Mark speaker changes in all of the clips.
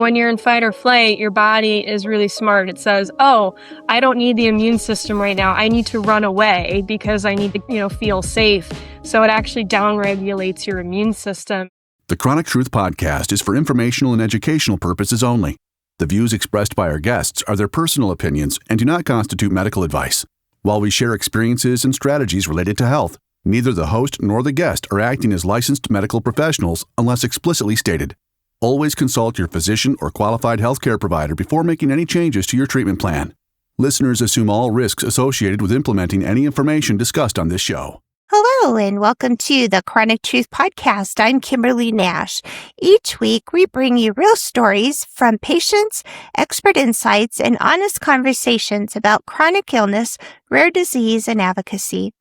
Speaker 1: When you're in fight or flight, your body is really smart. It says, oh, I don't need the immune system right now. I need to run away because I need to, feel safe. So it actually downregulates your immune system.
Speaker 2: The Chronic Truth Podcast is for informational and educational purposes only. The views expressed by our guests are their personal opinions and do not constitute medical advice. While we share experiences and strategies related to health, neither the host nor the guest are acting as licensed medical professionals unless explicitly stated. Always consult your physician or qualified healthcare provider before making any changes to your treatment plan. Listeners assume all risks associated with implementing any information discussed on this show.
Speaker 3: Hello, and welcome to the Chronic Truth Podcast. I'm Kimberly Nash. Each week, we bring you real stories from patients, expert insights, and honest conversations about chronic illness, rare disease, and advocacy,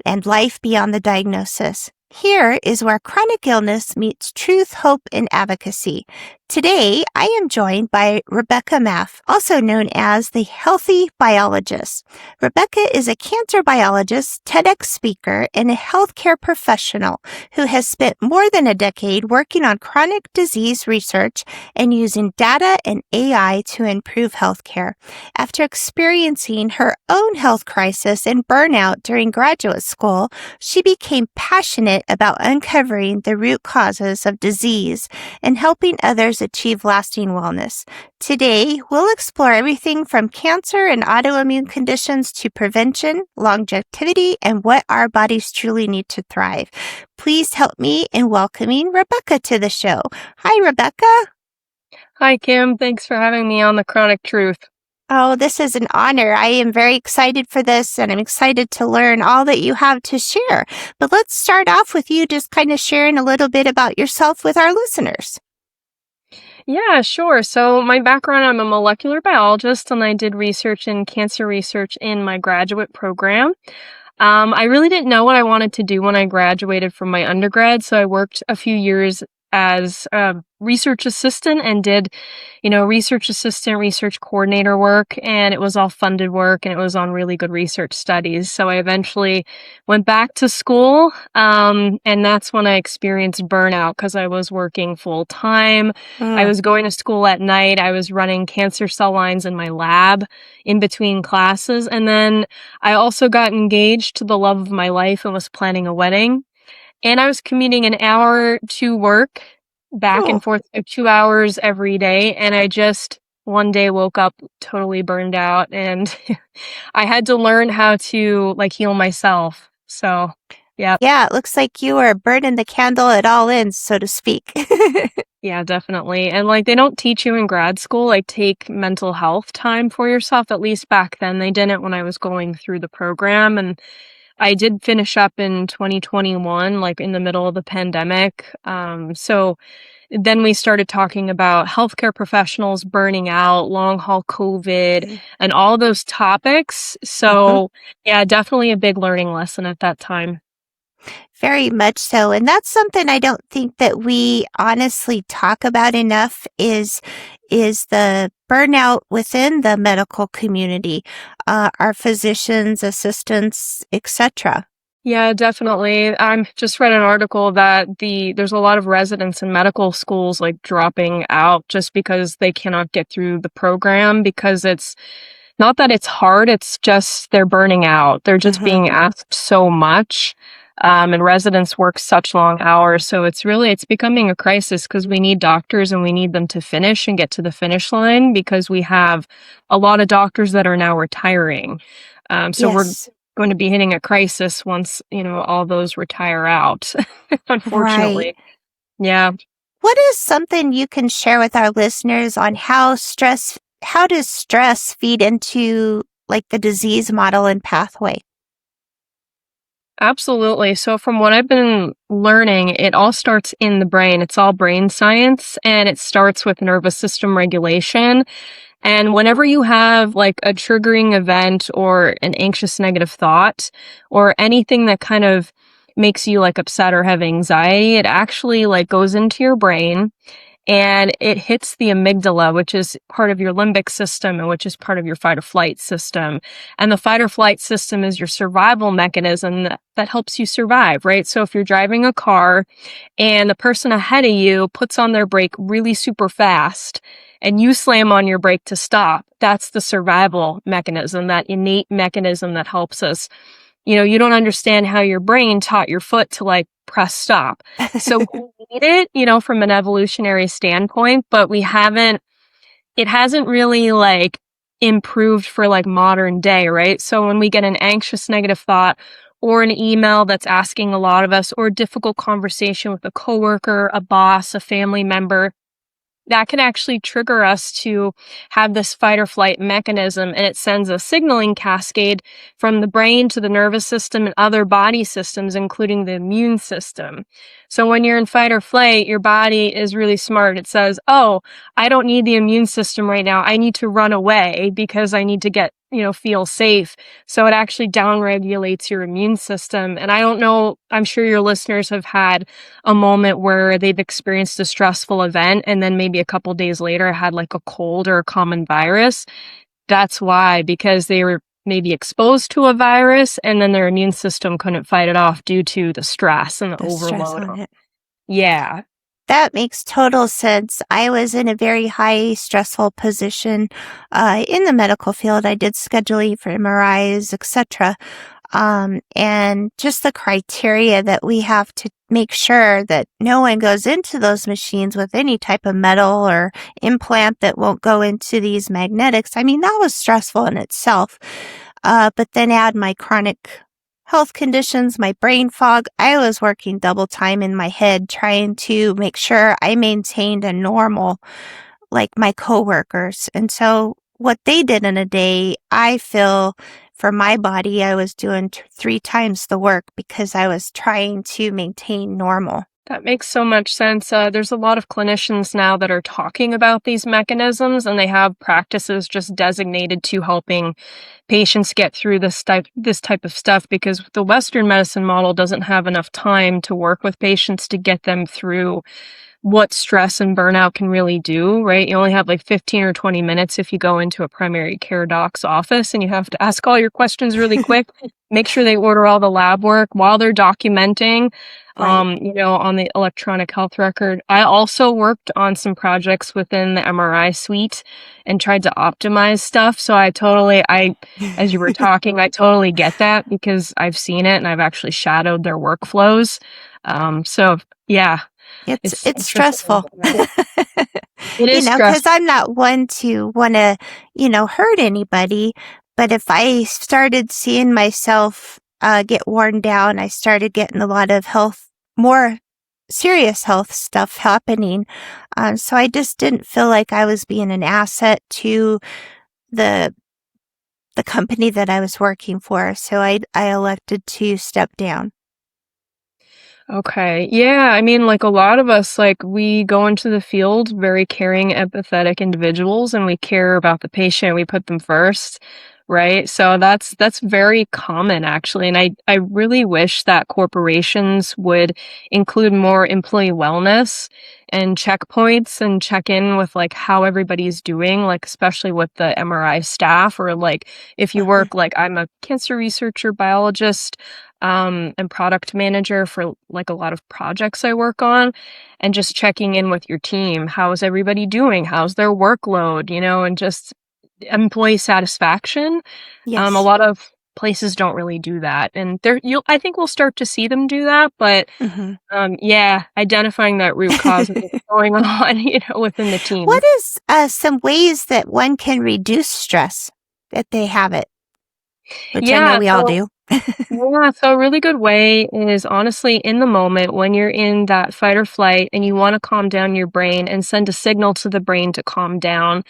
Speaker 3: and life beyond the diagnosis. Here is where chronic illness meets truth, hope, and advocacy. Today, I am joined by Rebecca Maff, also known as the Healthy Biologist. Rebecca is a cancer biologist, TEDx speaker, and a healthcare professional who has spent more than a decade working on chronic disease research and using data and AI to improve healthcare. After experiencing her own health crisis and burnout during graduate school, she became passionate about uncovering the root causes of disease and helping others achieve lasting wellness. Today, we'll explore everything from cancer and autoimmune conditions to prevention, longevity, and what our bodies truly need to thrive. Please help me in welcoming Rebecca to the show. Hi, Rebecca.
Speaker 1: Hi, Kim. Thanks for having me on the Chronic Truth.
Speaker 3: Oh, this is an honor. I am very excited for this, and I'm excited to learn all that you have to share. But let's start off with you just kind of sharing a little bit about yourself with our listeners.
Speaker 1: Yeah, sure. So my background, I'm a molecular biologist, and I did research in cancer research in my graduate program. I really didn't know what I wanted to do when I graduated from my undergrad, so I worked a few years as a research assistant and did, research assistant, research coordinator work, and it was all funded work and it was on really good research studies. So I eventually went back to school, and that's when I experienced burnout because I was working full time. I was going to school at night. I was running cancer cell lines in my lab in between classes. And then I also got engaged to the love of my life and was planning a wedding. And I was commuting an hour to work, back and forth, 2 hours every day. And I just one day woke up totally burned out, and I had to learn how to heal myself. So, yeah.
Speaker 3: Yeah, it looks like you are burning the candle at all ends, so to speak.
Speaker 1: Yeah, definitely. And they don't teach you in grad school, take mental health time for yourself. At least back then they didn't when I was going through the program. And I did finish up in 2021, in the middle of the pandemic. So then we started talking about healthcare professionals burning out, long haul COVID, and all those topics. So yeah, definitely a big learning lesson at that time.
Speaker 3: Very much so. And that's something I don't think that we honestly talk about enough is the burnout within the medical community, our physicians, assistants, etc.
Speaker 1: Yeah, definitely. I just read an article that there's a lot of residents in medical schools dropping out just because they cannot get through the program, because it's not that it's hard, it's just they're burning out. They're just being asked so much. And residents work such long hours. So it's becoming a crisis because we need doctors and we need them to finish and get to the finish line, because we have a lot of doctors that are now retiring. So we're going to be hitting a crisis once, all those retire out, unfortunately.
Speaker 3: Right.
Speaker 1: Yeah.
Speaker 3: What is something you can share with our listeners on how does stress feed into the disease model and pathway?
Speaker 1: Absolutely. So from what I've been learning, it all starts in the brain. It's all brain science, and it starts with nervous system regulation. And whenever you have a triggering event or an anxious negative thought or anything that kind of makes you upset or have anxiety, it actually goes into your brain and it hits the amygdala, which is part of your limbic system and which is part of your fight or flight system. And the fight or flight system is your survival mechanism that helps you survive, right? So if you're driving a car and the person ahead of you puts on their brake really super fast and you slam on your brake to stop, that's the survival mechanism, that innate mechanism that helps us. You don't understand how your brain taught your foot to like press stop. So we need it, from an evolutionary standpoint, but it hasn't really like improved for like modern day, right? So when we get an anxious negative thought or an email that's asking a lot of us, or a difficult conversation with a coworker, a boss, a family member, that can actually trigger us to have this fight or flight mechanism, and it sends a signaling cascade from the brain to the nervous system and other body systems, including the immune system. So when you're in fight or flight, your body is really smart. It says, oh, I don't need the immune system right now. I need to run away because I need to feel safe. So it actually downregulates your immune system. And I don't know, I'm sure your listeners have had a moment where they've experienced a stressful event and then maybe a couple days later had like a cold or a common virus. That's why, because they were maybe exposed to a virus and then their immune system couldn't fight it off due to the stress and the
Speaker 3: stress
Speaker 1: overload.
Speaker 3: on it.
Speaker 1: Yeah.
Speaker 3: That makes total sense. I was in a very high stressful position in the medical field. I did scheduling for MRIs, etc. And just the criteria that we have to make sure that no one goes into those machines with any type of metal or implant that won't go into these magnetics. I mean, that was stressful in itself. But then add my chronic health conditions, my brain fog. I was working double time in my head trying to make sure I maintained a normal like my coworkers. And so what they did in a day, I feel for my body, I was doing 3 times the work because I was trying to maintain normal.
Speaker 1: That makes so much sense. There's a lot of clinicians now that are talking about these mechanisms, and they have practices just designated to helping patients get through this type of stuff, because the Western medicine model doesn't have enough time to work with patients to get them through what stress and burnout can really do, right? You only have like 15 or 20 minutes if you go into a primary care doc's office, and you have to ask all your questions really quick. Make sure they order all the lab work while they're documenting,
Speaker 3: Right.
Speaker 1: on the electronic health record. I also worked on some projects within the MRI suite and tried to optimize stuff. So as you were talking, I totally get that because I've seen it and I've actually shadowed their workflows. So yeah.
Speaker 3: It's stressful.
Speaker 1: It is
Speaker 3: Because
Speaker 1: stressful.
Speaker 3: I'm not one to want to, hurt anybody. But if I started seeing myself get worn down, I started getting a lot of more serious health stuff happening. So I just didn't feel like I was being an asset to the the company that I was working for. So I elected to step down.
Speaker 1: Okay. Yeah. I mean, like a lot of us, like we go into the field very caring, empathetic individuals, and we care about the patient. We put them first, right? So that's very common actually. And I really wish that corporations would include more employee wellness and checkpoints and check in with like how everybody's doing, like especially with the MRI staff, or like if you
Speaker 3: Uh-huh.
Speaker 1: work, like I'm a cancer researcher, biologist, and product manager for like a lot of projects I work on, and just checking in with your team. How is everybody doing? How's their workload? And just employee satisfaction. A
Speaker 3: Yes.
Speaker 1: lot of places don't really do that, and I think we'll start to see them do that. But
Speaker 3: Hmm.
Speaker 1: yeah, identifying that root cause of what's going on, within the team.
Speaker 3: What is some ways that one can reduce stress that they have it, which I know
Speaker 1: Yeah,
Speaker 3: we all
Speaker 1: so
Speaker 3: do?
Speaker 1: Yeah, so a really good way is honestly in the moment when you're in that fight or flight and you want to calm down your brain and send a signal to the brain to calm down.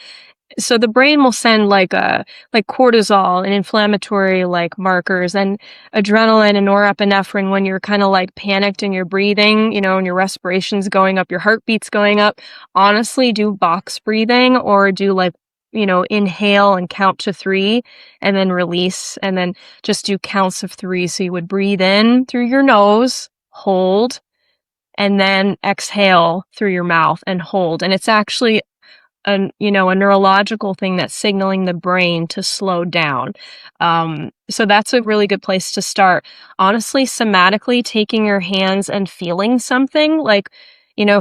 Speaker 1: So the brain will send like cortisol and inflammatory like markers, and adrenaline and norepinephrine when you're kind of like panicked and you're breathing, and your respiration's going up, your heartbeat's going up. Honestly, do box breathing or do like inhale and count to 3 and then release, and then just do counts of 3. So you would breathe in through your nose, hold, and then exhale through your mouth and hold. And it's actually a neurological thing that's signaling the brain to slow down. So that's a really good place to start. Honestly, somatically taking your hands and feeling something like,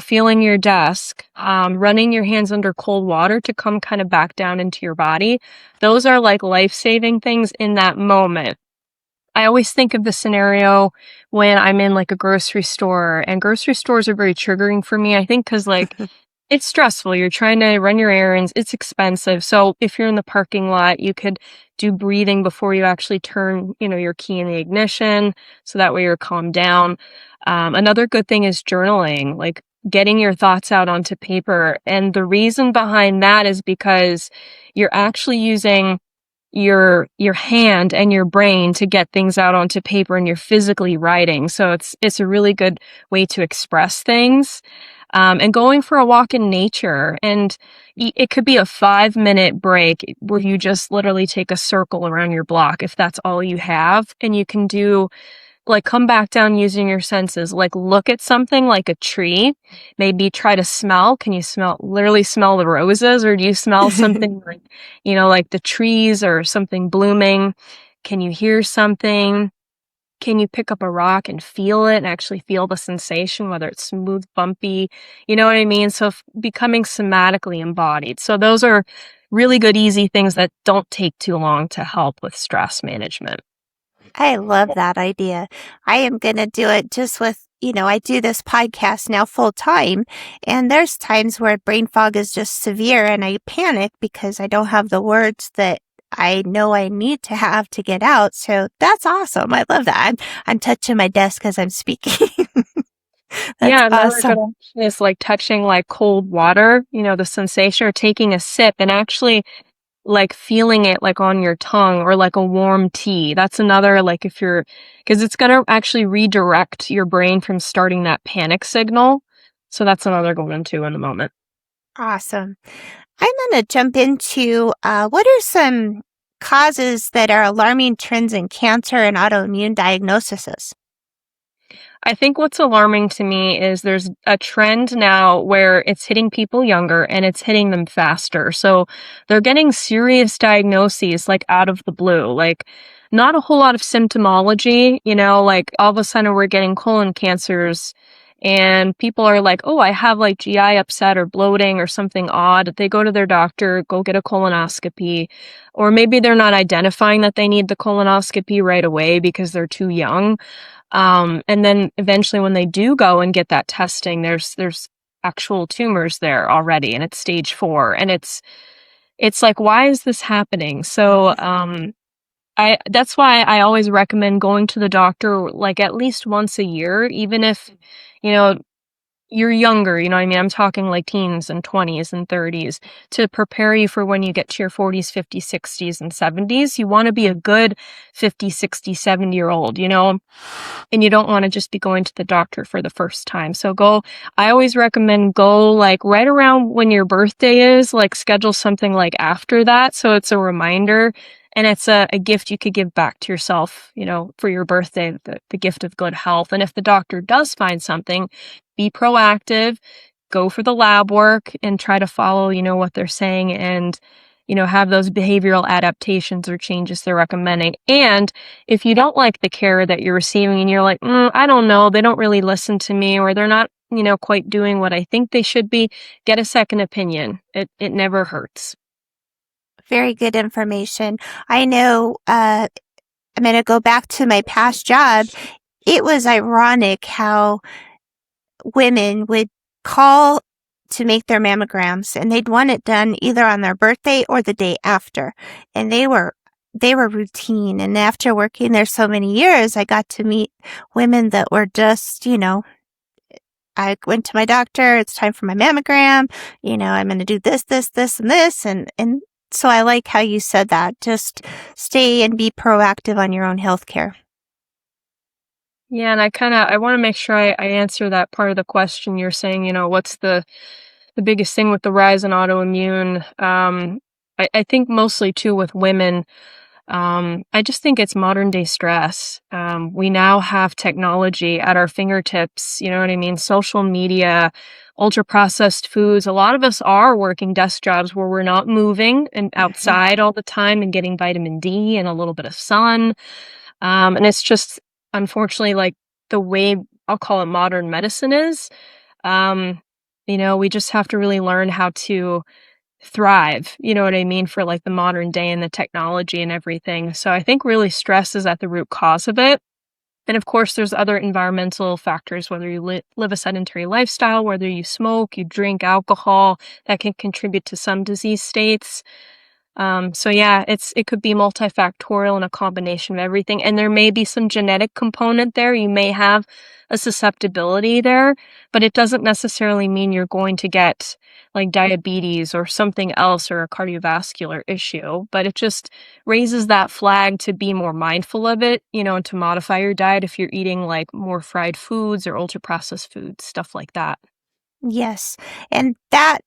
Speaker 1: feeling your desk, running your hands under cold water to come kind of back down into your body. Those are like life-saving things in that moment. I always think of the scenario when I'm in like a grocery store, and grocery stores are very triggering for me. I think because like it's stressful. You're trying to run your errands. It's expensive. So if you're in the parking lot, you could do breathing before you actually turn, your key in the ignition. So that way you're calmed down. Another good thing is journaling, like getting your thoughts out onto paper. And the reason behind that is because you're actually using your hand and your brain to get things out onto paper, and you're physically writing. So it's a really good way to express things. And going for a walk in nature. And it could be a 5-minute break where you just literally take a circle around your block if that's all you have. And you can do like come back down using your senses, like look at something like a tree, maybe try to smell. Can you literally smell the roses, or do you smell something like, like the trees or something blooming? Can you hear something? Can you pick up a rock and feel it and actually feel the sensation, whether it's smooth, bumpy, you know what I mean? So becoming somatically embodied. So those are really good, easy things that don't take too long to help with stress management.
Speaker 3: I love that idea. I am going to do it just with, I do this podcast now full time, and there's times where brain fog is just severe and I panic because I don't have the words that I know I need to have to get out. So that's awesome. I love that. I'm touching my desk as I'm speaking. That's
Speaker 1: Yeah, another good
Speaker 3: awesome.
Speaker 1: option is like touching like cold water, the sensation, or taking a sip and actually like feeling it like on your tongue, or like a warm tea. That's another, like because it's going to actually redirect your brain from starting that panic signal. So that's another good one too in the moment.
Speaker 3: Awesome. I'm going to jump into what are some causes that are alarming trends in cancer and autoimmune diagnoses?
Speaker 1: I think what's alarming to me is there's a trend now where it's hitting people younger and it's hitting them faster. So they're getting serious diagnoses like out of the blue, like not a whole lot of symptomology, like all of a sudden we're getting colon cancers and people are like, oh, I have like GI upset or bloating or something odd. They go to their doctor, go get a colonoscopy, or maybe they're not identifying that they need the colonoscopy right away because they're too young. And then eventually when they do go and get that testing, there's actual tumors there already, and it's stage 4. And it's like, why is this happening? So, that's why I always recommend going to the doctor like at least once a year, even if, you know, you're younger, you know what I mean? I'm talking like teens and 20s and 30s, to prepare you for when you get to your 40s, 50s, 60s, and 70s. You want to be a good 50, 60, 70-year-old, and you don't want to just be going to the doctor for the first time. So I always recommend go like right around when your birthday is, like schedule something like after that. So it's a reminder. And it's a gift you could give back to yourself, for your birthday, the gift of good health. And if the doctor does find something, be proactive, go for the lab work and try to follow, what they're saying, and, have those behavioral adaptations or changes they're recommending. And if you don't like the care that you're receiving and you're like, I don't know, they don't really listen to me, or they're not, quite doing what I think they should be, get a second opinion. It never hurts.
Speaker 3: Very good information. I know, I'm going to go back to my past job. It was ironic how women would call to make their mammograms, and they'd want it done either on their birthday or the day after. And they were routine. And after working there so many years, I got to meet women that were just, I went to my doctor. It's time for my mammogram. I'm going to do this, this, this, and this. And so I like how you said that. Just stay and be proactive on your own health care.
Speaker 1: Yeah, and I want to make sure I answer that part of the question. You're saying, what's the biggest thing with the rise in autoimmune? I think mostly too with women, I just think it's modern day stress. We now have technology at our fingertips, you know what I mean? Social media, ultra processed foods. A lot of us are working desk jobs where we're not moving and
Speaker 3: Mhm.
Speaker 1: outside all the time and getting vitamin D and a little bit of sun. And it's just unfortunately like the way I'll call it modern medicine is. Um, we just have to really learn how to thrive, you know what I mean, for like the modern day and the technology and everything. So I think really stress is at the root cause of it. And of course, there's other environmental factors, whether you live a sedentary lifestyle, whether you smoke, you drink alcohol, that can contribute to some disease states. So yeah, it could be multifactorial and a combination of everything. And there may be some genetic component there. You may have a susceptibility there, but it doesn't necessarily mean you're going to get like diabetes or something else or a cardiovascular issue. But it just raises that flag to be more mindful of it, and to modify your diet if you're eating like more fried foods or ultra processed foods, stuff like that.
Speaker 3: Yes. And that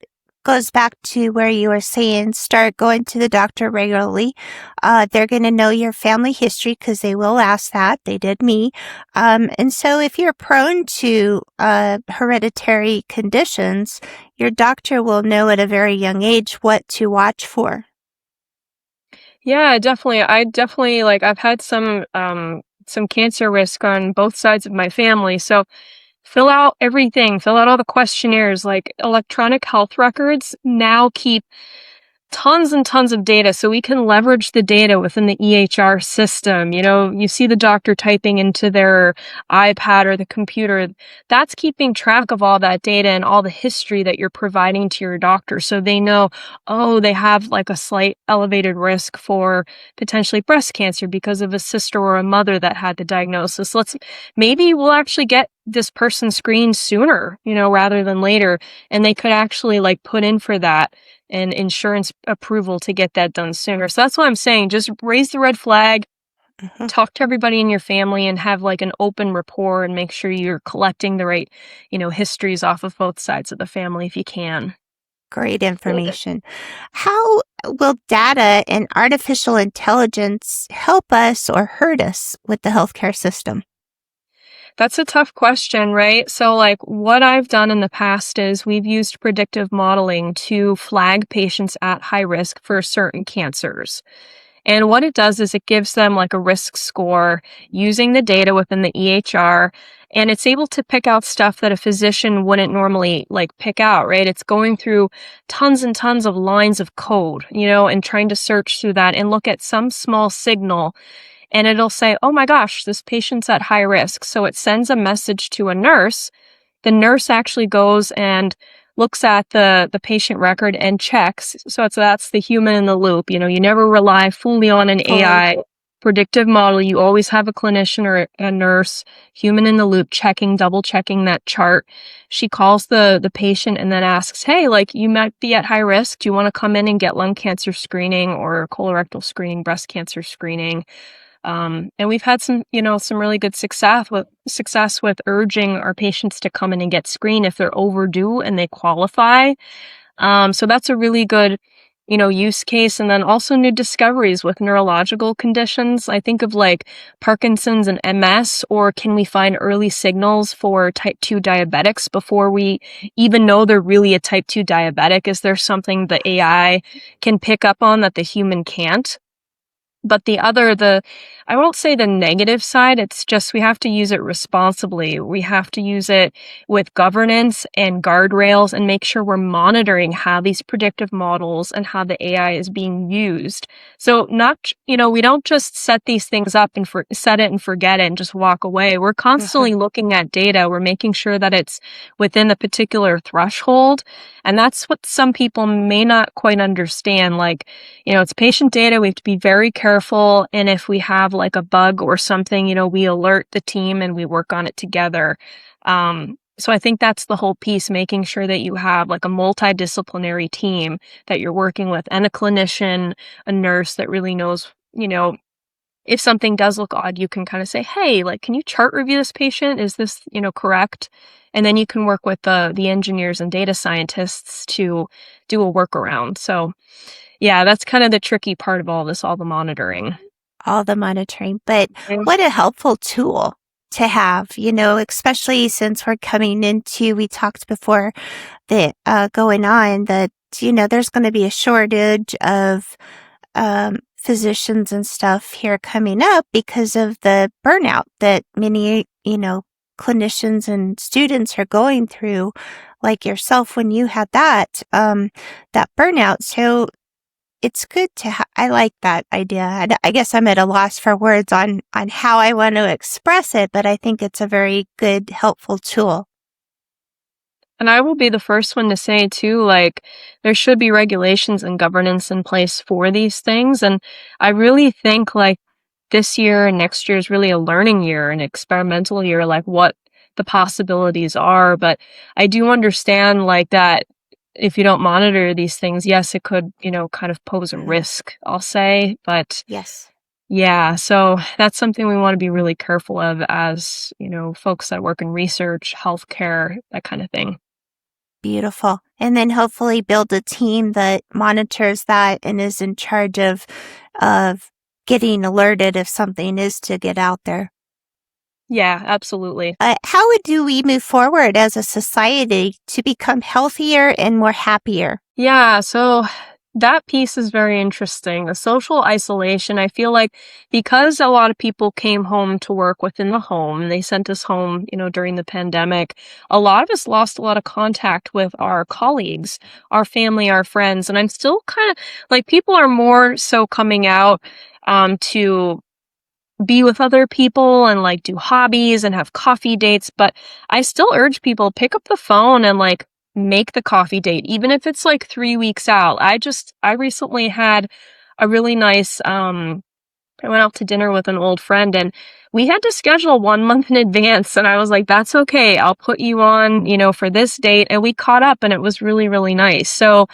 Speaker 3: goes back to where you were saying start going to the doctor regularly. They're going to know your family history because they will ask that. They did me. And so if you're prone to hereditary conditions, your doctor will know at a very young age what to watch for.
Speaker 1: Yeah, definitely. I definitely like I've had some cancer risk on both sides of my family. So fill out everything, fill out all the questionnaires, like electronic health records now keep tons and tons of data so we can leverage the data within the EHR system. You see the doctor typing into their iPad or the computer. That's keeping track of all that data and all the history that you're providing to your doctor so they know, oh, they have like a slight elevated risk for potentially breast cancer because of a sister or a mother that had the diagnosis. Maybe we'll actually get this person screened sooner, rather than later, and they could actually like put in for that and insurance approval to get that done sooner. So that's what I'm saying. Just raise the red flag,
Speaker 3: Mhm.
Speaker 1: talk to everybody in your family and have like an open rapport and make sure you're collecting the right, histories off of both sides of the family if you can.
Speaker 3: Great information. How will data and artificial intelligence help us or hurt us with the healthcare system?
Speaker 1: That's a tough question, right? So, like, what I've done in the past is we've used predictive modeling to flag patients at high risk for certain cancers. And what it does is it gives them like a risk score using the data within the EHR. And it's able to pick out stuff that a physician wouldn't normally like pick out, right? It's going through tons and tons of lines of code, and trying to search through that and look at some small signal and it'll say, oh my gosh, this patient's at high risk. So it sends a message to a nurse. The nurse actually goes and looks at the patient record and checks. So that's the human in the loop. You never rely fully on an
Speaker 3: Fully.
Speaker 1: AI predictive model. You always have a clinician or a nurse, human in the loop, checking, double checking that chart. She calls the patient and then asks, hey, like you might be at high risk. Do you want to come in and get lung cancer screening or colorectal screening, breast cancer screening? And we've had some really good success with urging our patients to come in and get screened if they're overdue and they qualify. So that's a really good, use case. And then also new discoveries with neurological conditions. I think of like Parkinson's and MS, or can we find early signals for type 2 diabetics before we even know they're really a type 2 diabetic? Is there something the AI can pick up on that the human can't? But I won't say the negative side, it's just we have to use it responsibly. We have to use it with governance and guardrails and make sure we're monitoring how these predictive models and how the AI is being used. So we don't just set these things up and set it and forget it and just walk away. We're
Speaker 3: Mhm.
Speaker 1: constantly looking at data. We're making sure that it's within a particular threshold. And that's what some people may not quite understand. Like, it's patient data. We have to be very careful. And if we have like a bug or something, we alert the team and we work on it together. So I think that's the whole piece, making sure that you have like a multidisciplinary team that you're working with and a clinician, a nurse that really knows, if something does look odd, you can kind of say, hey, like, can you chart review this patient? Is this, correct? And then you can work with the engineers and data scientists to do a workaround. So yeah, that's kind of the tricky part of all this, all the monitoring.
Speaker 3: all the monitoring. But
Speaker 1: And
Speaker 3: what a helpful tool to have, especially since we're coming into, we talked before that going on that, there's going to be a shortage of physicians and stuff here coming up because of the burnout that many, clinicians and students are going through, like yourself when you had that burnout. So it's good to I like that idea. I guess I'm at a loss for words on how I want to express it, but I think it's a very good, helpful tool.
Speaker 1: I will be the first one to say too, like, there should be regulations and governance in place for these things. And I really think like this year and next year is really a learning year, an experimental year, like what the possibilities are. But I do understand like that if you don't monitor these things, yes, it could, kind of pose a risk, I'll say. But
Speaker 3: Yes.
Speaker 1: yeah, so that's something we want to be really careful of as, folks that work in research, healthcare, that kind of thing.
Speaker 3: Beautiful. And then hopefully build a team that monitors that and is in charge of getting alerted if something is to get out there.
Speaker 1: Yeah, absolutely.
Speaker 3: How do we move forward as a society to become healthier and more happier?
Speaker 1: Yeah, so that piece is very interesting. The social isolation, I feel like because a lot of people came home to work within the home, they sent us home, during the pandemic, a lot of us lost a lot of contact with our colleagues, our family, our friends. And I'm still kind of like people are more so coming out to be with other people and like do hobbies and have coffee dates. But I still urge people pick up the phone and like make the coffee date, even if it's like 3 weeks out. I recently had a really nice, I went out to dinner with an old friend and we had to schedule 1 month in advance. And I was like, that's okay. I'll put you on, for this date. And we caught up and it was really, really nice. So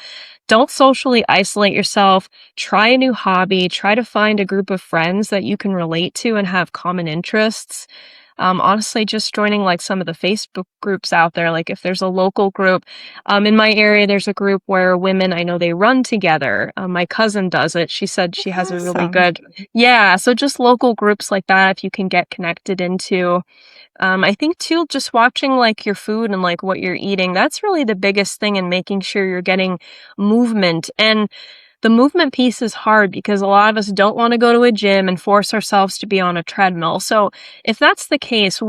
Speaker 1: don't socially isolate yourself. Try a new hobby. Try to find a group of friends that you can relate to and have common interests. Honestly, just joining like some of the Facebook groups out there, like if there's a local group, in my area, there's a group where women, I know they run together. My cousin does it. She said she has a really
Speaker 3: Awesome.
Speaker 1: good, yeah. So just local groups like that, if you can get connected into. I think too, just watching like your food and like what you're eating, that's really the biggest thing in making sure you're getting movement. And the movement piece is hard because a lot of us don't want to go to a gym and force ourselves to be on a treadmill. So if that's the case,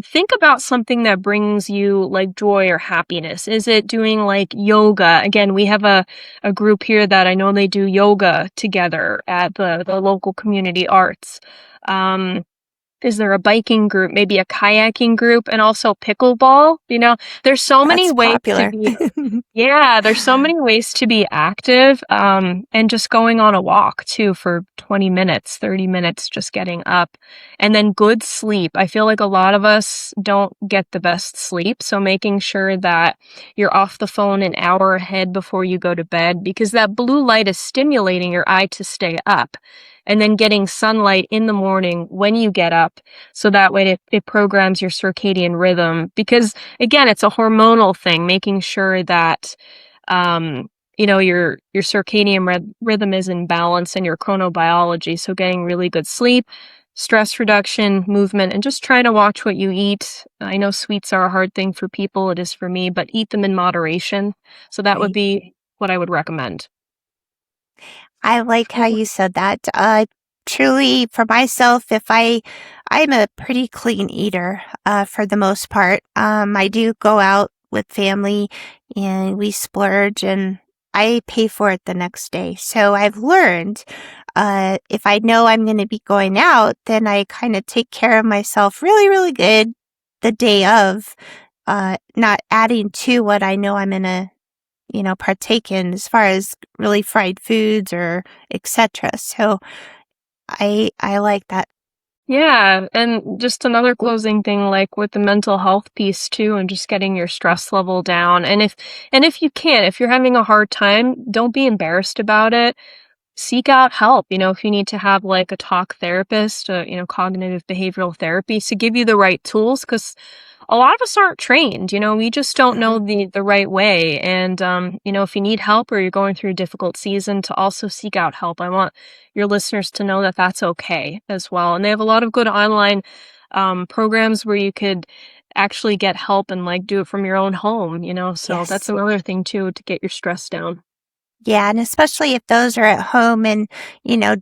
Speaker 1: think about something that brings you like joy or happiness. Is it doing like yoga? Again, we have a group here that I know they do yoga together at the local community arts. Is there a biking group, maybe a kayaking group, and also pickleball? There's so many
Speaker 3: That's
Speaker 1: ways to
Speaker 3: popular.
Speaker 1: be, yeah, there's so many ways to be active, and just going on a walk too for 20 minutes, 30 minutes, just getting up. And then good sleep. I feel like a lot of us don't get the best sleep. So making sure that you're off the phone an hour ahead before you go to bed, because that blue light is stimulating your eye to stay up. And then getting sunlight in the morning when you get up. So that way it programs your circadian rhythm. Because again, it's a hormonal thing, making sure that, your circadian rhythm is in balance and your chronobiology. So getting really good sleep, stress reduction, movement, and just trying to watch what you eat. I know sweets are a hard thing for people. It is for me, but eat them in moderation. So that would
Speaker 3: Right.
Speaker 1: be what I would recommend.
Speaker 3: I like how you said that. Truly, for myself, I'm a pretty clean eater, for the most part. I do go out with family and we splurge and I pay for it the next day. So I've learned, if I know I'm going to be going out, then I kind of take care of myself really, really good the day of, not adding to what I know I'm going to partake in as far as really fried foods or etc. So I like that.
Speaker 1: Yeah, and just another closing thing, like with the mental health piece too, and just getting your stress level down. And if you can, if you're having a hard time, don't be embarrassed about it. seek out help. If you need to have like a talk therapist, cognitive behavioral therapy to give you the right tools, because a lot of us aren't trained. We just don't know the right way. And, if you need help or you're going through a difficult season, to also seek out help. I want your listeners to know that that's okay as well. And they have a lot of good online programs where you could actually get help and like do it from your own home, so that's
Speaker 3: Yes.
Speaker 1: another thing too, to get your stress down.
Speaker 3: Yeah, and especially if those are at home and,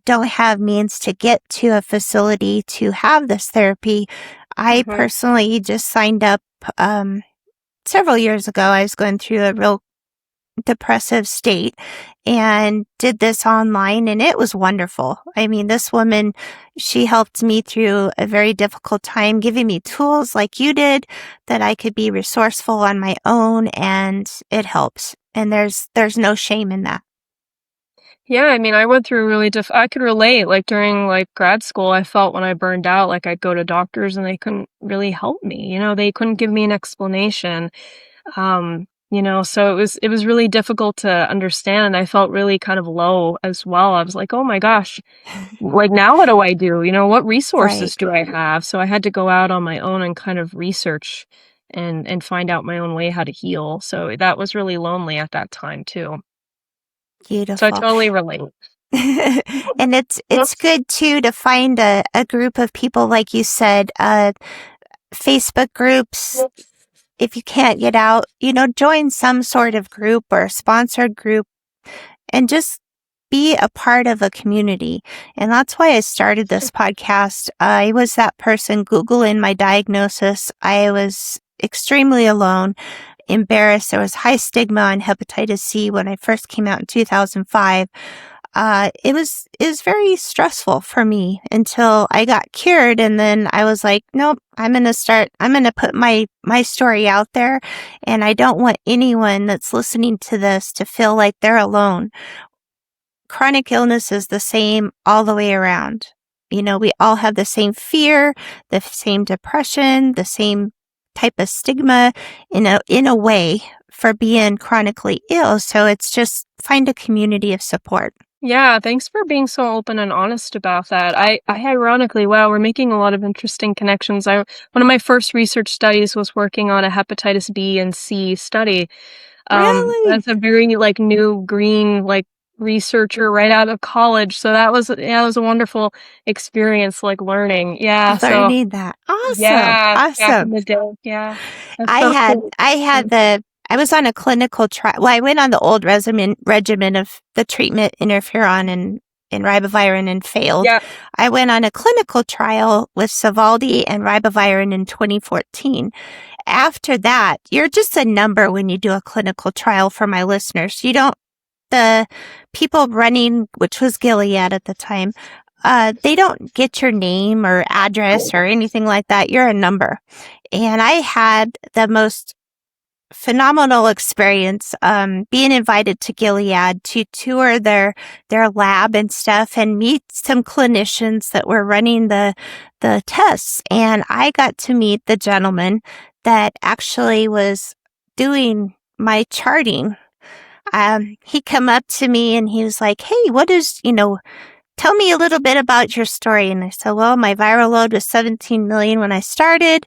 Speaker 3: don't have means to get to a facility to have this therapy. I
Speaker 1: Hmm.
Speaker 3: personally just signed up several years ago. I was going through a real depressive state and did this online, and it was wonderful. I mean, this woman, she helped me through a very difficult time, giving me tools like you did that I could be resourceful on my own, and it helps. And there's no shame in that.
Speaker 1: Yeah, I mean, I went through really I could relate, like during like grad school, I felt when I burned out, like I'd go to doctors and they couldn't really help me, they couldn't give me an explanation. So it was really difficult to understand, and I felt really kind of low as well. I was like, "Oh my gosh, like now what do I do? What
Speaker 3: Right.
Speaker 1: resources do I have?" So I had to go out on my own and kind of research and find out my own way how to heal. So that was really lonely at that time too. So I
Speaker 3: Beautiful.
Speaker 1: totally relate.
Speaker 3: And it's good too to find a group of people, like you said, Facebook groups. If you can't get out, join some sort of group or a sponsored group and just be a part of a community. And that's why I started this podcast. I was that person Googling my diagnosis. I was extremely alone, embarrassed. There was high stigma on hepatitis C when I first came out in 2005. It was very stressful for me until I got cured. And then I was like, nope, I'm going to put my story out there. And I don't want anyone that's listening to this to feel like they're alone. Chronic illness is the same all the way around. We all have the same fear, the same depression, the same type of stigma in a way for being chronically ill. So it's just find a community of support.
Speaker 1: Yeah, thanks for being so open and honest about that. I ironically, wow, we're making a lot of interesting connections. One of my first research studies was working on a hepatitis B and C study.
Speaker 3: Really?
Speaker 1: As a very like new green like researcher right out of college. So that was a wonderful experience, like learning. Yeah. So
Speaker 3: Learning that. Awesome.
Speaker 1: yeah, back in
Speaker 3: Awesome.
Speaker 1: the day. Yeah. That's so cool.
Speaker 3: I was on a clinical trial. Well, I went on the old regimen of the treatment interferon and ribavirin and failed.
Speaker 1: Yeah.
Speaker 3: I went on a clinical trial with Sovaldi and ribavirin in 2014. After that, you're just a number when you do a clinical trial for my listeners. The people running, which was Gilead at the time, they don't get your name or address or anything like that. You're a number. And I had the most phenomenal experience, being invited to Gilead to tour their lab and stuff and meet some clinicians that were running the tests. And I got to meet the gentleman that actually was doing my charting. He come up to me and he was like, "Hey, tell me a little bit about your story." And I said, "Well, my viral load was 17 million when I started.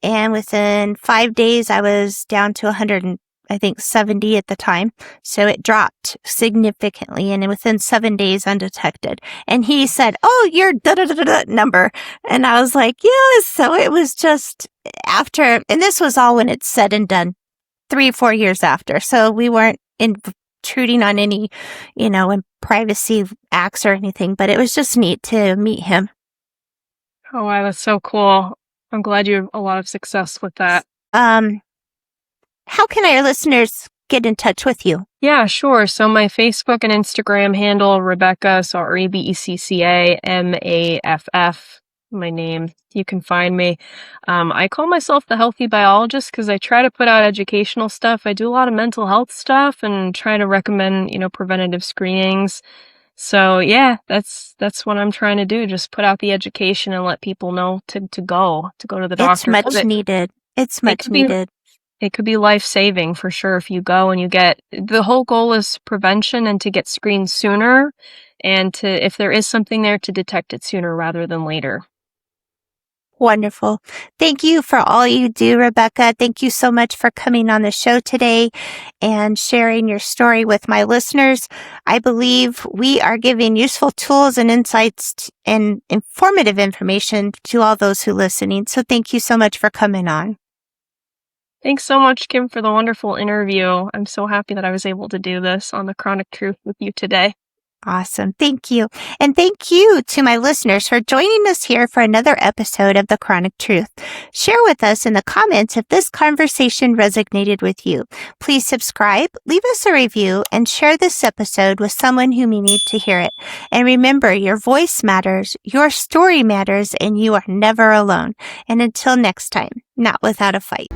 Speaker 3: And within 5 days, I was down to 100, and I think 70 at the time. So it dropped significantly and within 7 days undetected." And he said, "Oh, your da-da-da-da number." And I was like, "Yes." So it was just after, and this was all when it's said and done, 3-4 years after. So we weren't intruding on any, privacy acts or anything, but it was just neat to meet him.
Speaker 1: Oh wow, that's so cool. I'm glad you have a lot of success with that.
Speaker 3: How can our listeners get in touch with you?
Speaker 1: Yeah, sure. So my Facebook and Instagram handle, Rebecca, so Rebecca Maff, my name. You can find me. I call myself the Healthy Biologist because I try to put out educational stuff. I do a lot of mental health stuff and try to recommend, preventative screenings. So yeah, that's what I'm trying to do. Just put out the education and let people know to go to the
Speaker 3: It's
Speaker 1: doctor.
Speaker 3: much needed. It's much needed.
Speaker 1: It could be life-saving for sure if you go and the whole goal is prevention and to get screened sooner and if there is something there, to detect it sooner rather than later.
Speaker 3: Wonderful. Thank you for all you do, Rebecca. Thank you so much for coming on the show today and sharing your story with my listeners. I believe we are giving useful tools and insights and informative information to all those who are listening. So thank you so much for coming on.
Speaker 1: Thanks so much, Kim, for the wonderful interview. I'm so happy that I was able to do this on The Chronic Truth with you today.
Speaker 3: Awesome. Thank you. And thank you to my listeners for joining us here for another episode of The Chronic Truth. Share with us in the comments if this conversation resonated with you. Please subscribe, leave us a review, and share this episode with someone who may need to hear it. And remember, your voice matters, your story matters, and you are never alone. And until next time, not without a fight.